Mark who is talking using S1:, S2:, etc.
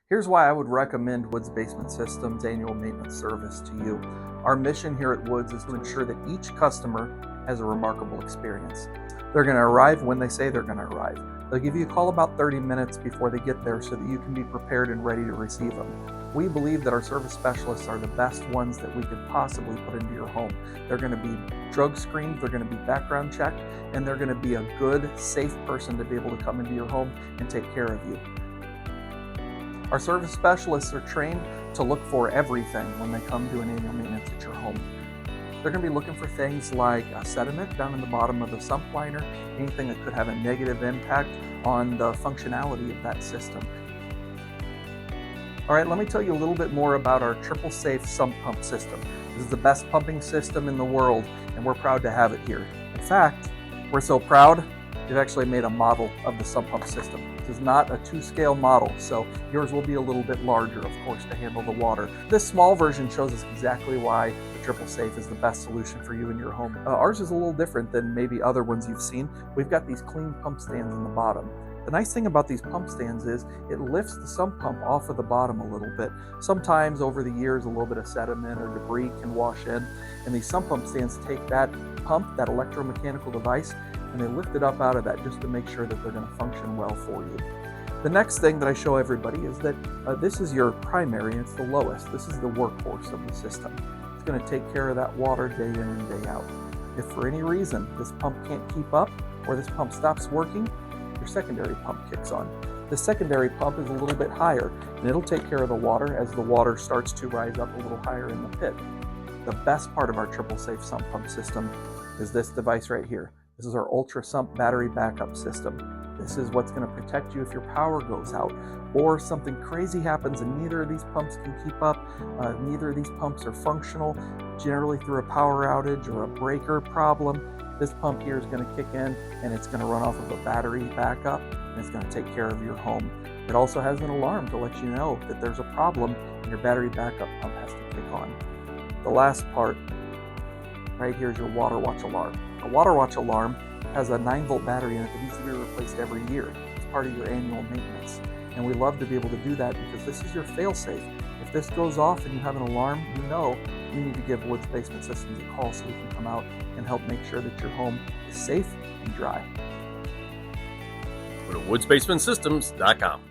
S1: Here's why I would recommend Woods Basement Systems annual maintenance service to you. Our mission here at Woods is to ensure that each customer has a remarkable experience. They're going to arrive when they say they're going to arrive. They'll give you a call about 30 minutes before they get there so that you can be prepared and ready to receive them. We believe that our service specialists are the best ones that we could possibly put into your home. They're going to be drug screened, they're going to be background checked, and they're going to be a good, safe person to be able to come into your home and take care of you. Our service specialists are trained to look for everything when they come to an annual maintenance at your home. They're going to be looking for things like sediment down in the bottom of the sump liner, anything that could have a negative impact on the functionality of that system. All right, let me tell you a little bit more about our triple safe sump pump system. This is the best pumping system in the world, and we're proud to have it here. In fact, we're so proud, we've actually made a model of the sump pump system. This is not a 2-scale model, so yours will be a little bit larger, of course, to handle the water. This small version shows us exactly why the triple safe is the best solution for you in your home. Ours is a little different than maybe other ones you've seen. We've got these clean pump stands in the bottom. The nice thing about these pump stands is it lifts the sump pump off of the bottom a little bit. Sometimes over the years, a little bit of sediment or debris can wash in, and these sump pump stands take that pump, that electromechanical device, and they lift it up out of that just to make sure that they're going to function well for you. The next thing that I show everybody is that this is your primary, and it's the lowest. This is the workhorse of the system. It's going to take care of that water day in and day out. If for any reason this pump can't keep up or this pump stops working, your secondary pump kicks on. The secondary pump is a little bit higher, and it'll take care of the water as the water starts to rise up a little higher in the pit. The best part of our triple safe sump pump system is this device right here. This is our Ultra Sump battery backup system. This is what's going to protect you if your power goes out or something crazy happens and neither of these pumps can keep up. Neither of these pumps are functional, generally through a power outage or a breaker problem. This pump here is going to kick in and it's going to run off of a battery backup and it's going to take care of your home. It also has an alarm to let you know that there's a problem and your battery backup pump has to kick on. The last part right here is your Water Watch alarm. A Water Watch alarm has a 9-volt battery in it that needs to be replaced every year. It's part of your annual maintenance. And we love to be able to do that because this is your fail-safe. If this goes off and you have an alarm, you know you need to give Woods Basement Systems a call so we can come out and help make sure that your home is safe and dry.
S2: Go to woodsbasementsystems.com.